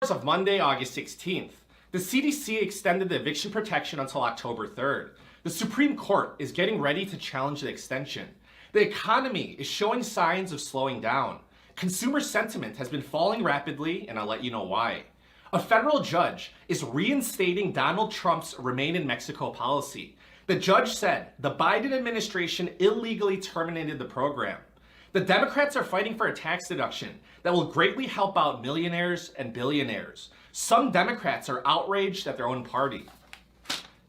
Of Monday, August 16th, the CDC extended the eviction protection until October 3rd. The Supreme Court is getting ready to challenge the extension. The economy is showing signs of slowing down. Consumer sentiment has been falling rapidly, and I'll let you know why. A federal judge is reinstating Donald Trump's Remain in Mexico policy. The judge said the Biden administration illegally terminated the program. The Democrats are fighting for a tax deduction that will greatly help out millionaires and billionaires. Some Democrats are outraged at their own party.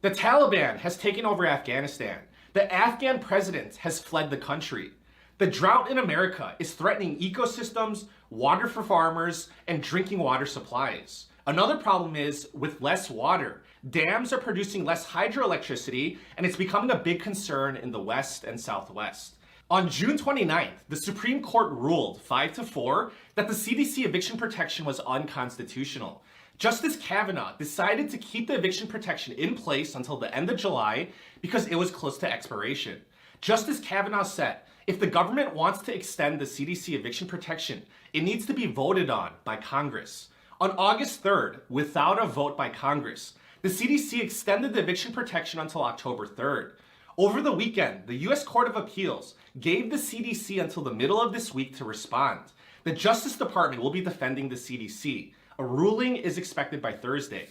The Taliban has taken over Afghanistan. The Afghan president has fled the country. The drought in America is threatening ecosystems, water for farmers, and drinking water supplies. Another problem is, with less water, dams are producing less hydroelectricity, and it's becoming a big concern in the West and Southwest. On June 29th, the Supreme Court ruled 5-4 that the CDC eviction protection was unconstitutional. Justice Kavanaugh decided to keep the eviction protection in place until the end of July because it was close to expiration. Justice Kavanaugh said, if the government wants to extend the CDC eviction protection, it needs to be voted on by Congress. On August 3rd, without a vote by Congress, the CDC extended the eviction protection until October 3rd. Over the weekend, the U.S. Court of Appeals gave the CDC until the middle of this week to respond. The Justice Department will be defending the CDC. A ruling is expected by Thursday.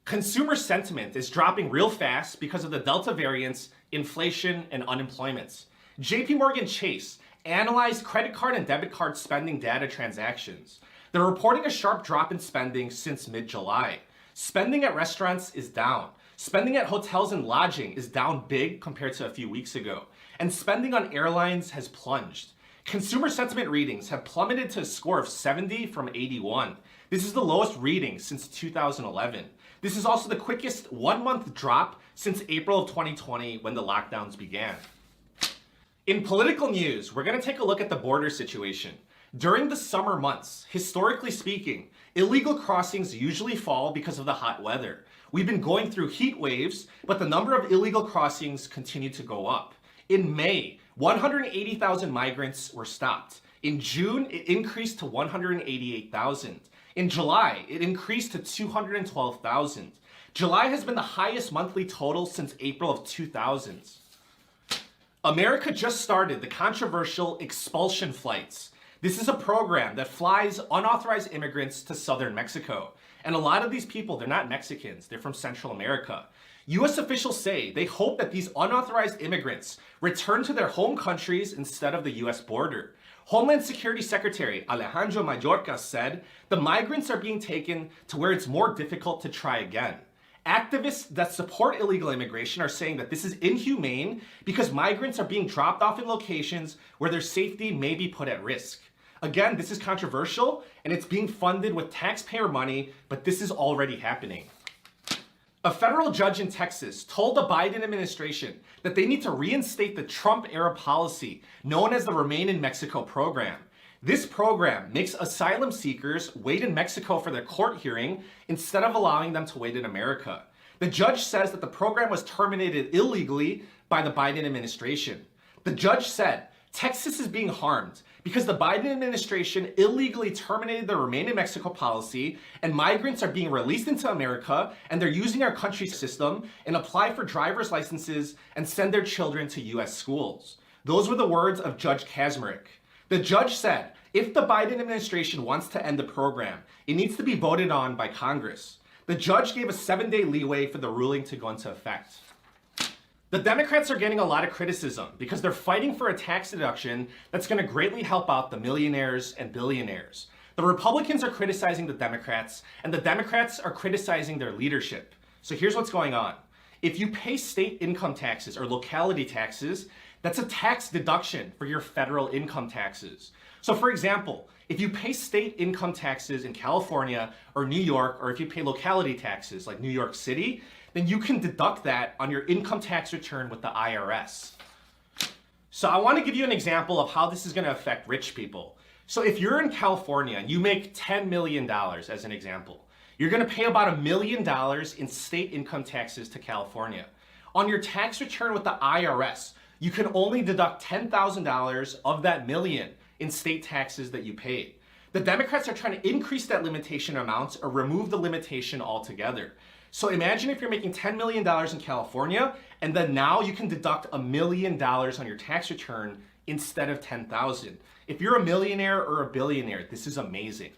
Consumer sentiment is dropping real fast because of the Delta variants, inflation, and unemployment. JP Morgan Chase analyzed credit card and debit card spending data transactions. They're reporting a sharp drop in spending since mid-July. Spending at restaurants is down. Spending at hotels and lodging is down big compared to a few weeks ago. And spending on airlines has plunged. Consumer sentiment readings have plummeted to a score of 70 from 81. This is the lowest reading since 2011. This is also the quickest one-month drop since April of 2020 when the lockdowns began. In political news, we're going to take a look at the border situation. During the summer months, historically speaking, illegal crossings usually fall because of the hot weather. We've been going through heat waves, but the number of illegal crossings continued to go up. In May, 180,000 migrants were stopped. In June, it increased to 188,000. In July, it increased to 212,000. July has been the highest monthly total since April of 2000. America just started the controversial expulsion flights. This is a program that flies unauthorized immigrants to southern Mexico. And a lot of these people, they're not Mexicans, they're from Central America. U.S. officials say they hope that these unauthorized immigrants return to their home countries instead of the U.S. border. Homeland Security Secretary Alejandro Mayorkas said the migrants are being taken to where it's more difficult to try again. Activists that support illegal immigration are saying that this is inhumane because migrants are being dropped off in locations where their safety may be put at risk. Again, this is controversial and it's being funded with taxpayer money, but this is already happening. A federal judge in Texas told the Biden administration that they need to reinstate the Trump-era policy known as the Remain in Mexico program. This program makes asylum seekers wait in Mexico for their court hearing instead of allowing them to wait in America. The judge says that the program was terminated illegally by the Biden administration. The judge said, Texas is being harmed because the Biden administration illegally terminated the Remain in Mexico policy and migrants are being released into America and they're using our country's system and apply for driver's licenses and send their children to U.S. schools. Those were the words of Judge Kaczmarek. The judge said, if the Biden administration wants to end the program, it needs to be voted on by Congress. The judge gave a 7-day leeway for the ruling to go into effect. The Democrats are getting a lot of criticism because they're fighting for a tax deduction that's going to greatly help out the millionaires and billionaires. The Republicans are criticizing the Democrats, and the Democrats are criticizing their leadership. So here's what's going on. If you pay state income taxes or locality taxes, that's a tax deduction for your federal income taxes. So for example, if you pay state income taxes in California or New York, or if you pay locality taxes like New York City, then you can deduct that on your income tax return with the IRS. So I want to give you an example of how this is going to affect rich people. So if you're in California and you make $10 million as an example, you're going to pay about $1 million in state income taxes to California. On your tax return with the IRS, you can only deduct $10,000 of that million in state taxes that you paid. The Democrats are trying to increase that limitation amount or remove the limitation altogether. So imagine if you're making $10 million in California, and then now you can deduct $1 million on your tax return instead of $10,000. If you're a millionaire or a billionaire, this is amazing.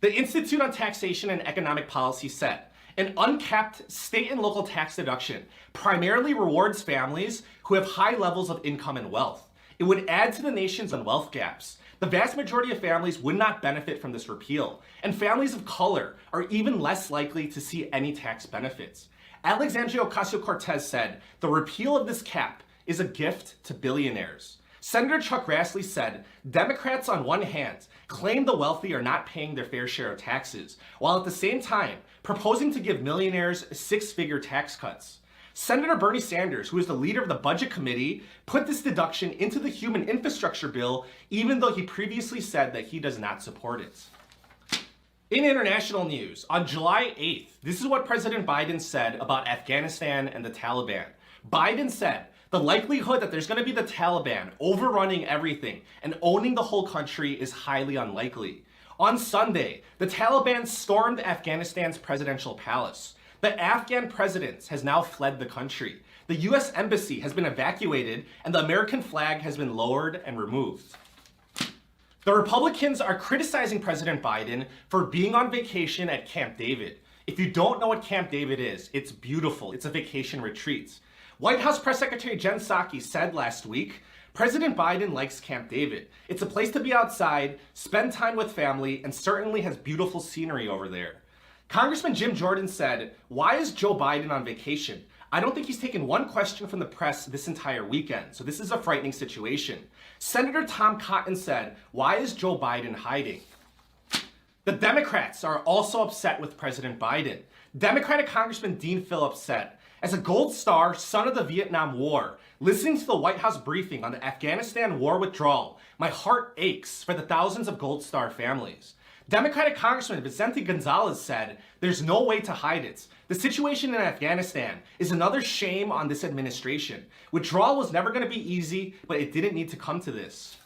The Institute on Taxation and Economic Policy said, an uncapped state and local tax deduction primarily rewards families who have high levels of income and wealth. It would add to the nation's wealth gaps. The vast majority of families would not benefit from this repeal, and families of color are even less likely to see any tax benefits. Alexandria Ocasio-Cortez said, the repeal of this cap is a gift to billionaires. Senator Chuck Grassley said, Democrats on one hand claim the wealthy are not paying their fair share of taxes, while at the same time proposing to give millionaires six-figure tax cuts. Senator Bernie Sanders, who is the leader of the Budget Committee, put this deduction into the Human Infrastructure Bill, even though he previously said that he does not support it. In international news, on July 8th, this is what President Biden said about Afghanistan and the Taliban. Biden said, the likelihood that there's going to be the Taliban overrunning everything and owning the whole country is highly unlikely. On Sunday, the Taliban stormed Afghanistan's presidential palace. The Afghan president has now fled the country. The US embassy has been evacuated and the American flag has been lowered and removed. The Republicans are criticizing President Biden for being on vacation at Camp David. If you don't know what Camp David is, it's beautiful. It's a vacation retreat. White House Press Secretary Jen Psaki said last week, President Biden likes Camp David. It's a place to be outside, spend time with family, and certainly has beautiful scenery over there. Congressman Jim Jordan said, why is Joe Biden on vacation? I don't think he's taken one question from the press this entire weekend, so this is a frightening situation. Senator Tom Cotton said, why is Joe Biden hiding? The Democrats are also upset with President Biden. Democratic Congressman Dean Phillips said, as a Gold Star, son of the Vietnam War, listening to the White House briefing on the Afghanistan war withdrawal, my heart aches for the thousands of Gold Star families. Democratic Congressman Vicente Gonzalez said, there's no way to hide it. The situation in Afghanistan is another shame on this administration. Withdrawal was never going to be easy, but it didn't need to come to this.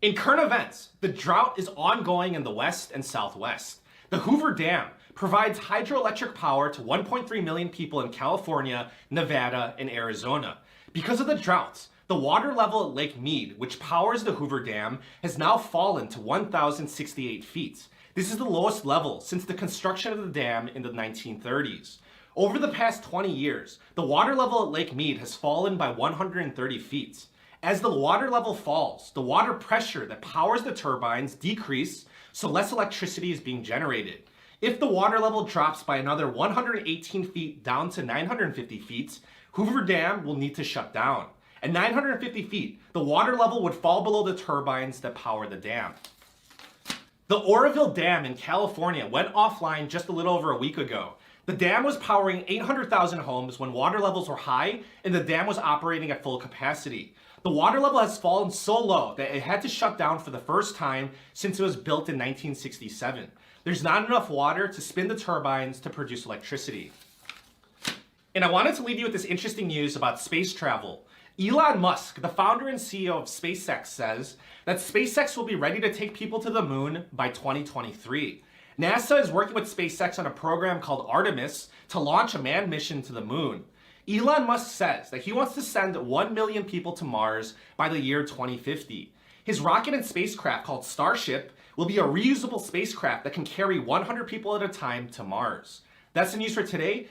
In current events, the drought is ongoing in the West and Southwest. The Hoover Dam provides hydroelectric power to 1.3 million people in California, Nevada, and Arizona. Because of the droughts, the water level at Lake Mead, which powers the Hoover Dam, has now fallen to 1,068 feet. This is the lowest level since the construction of the dam in the 1930s. Over the past 20 years, the water level at Lake Mead has fallen by 130 feet. As the water level falls, the water pressure that powers the turbines decreases, so less electricity is being generated. If the water level drops by another 118 feet down to 950 feet, Hoover Dam will need to shut down. At 950 feet, the water level would fall below the turbines that power the dam. The Oroville Dam in California went offline just a little over a week ago. The dam was powering 800,000 homes when water levels were high and the dam was operating at full capacity. The water level has fallen so low that it had to shut down for the first time since it was built in 1967. There's not enough water to spin the turbines to produce electricity. And I wanted to leave you with this interesting news about space travel. Elon Musk, the founder and CEO of SpaceX, says that SpaceX will be ready to take people to the moon by 2023. NASA is working with SpaceX on a program called Artemis to launch a manned mission to the moon. Elon Musk says that he wants to send 1 million people to Mars by the year 2050. His rocket and spacecraft called Starship will be a reusable spacecraft that can carry 100 people at a time to Mars. That's the news for today.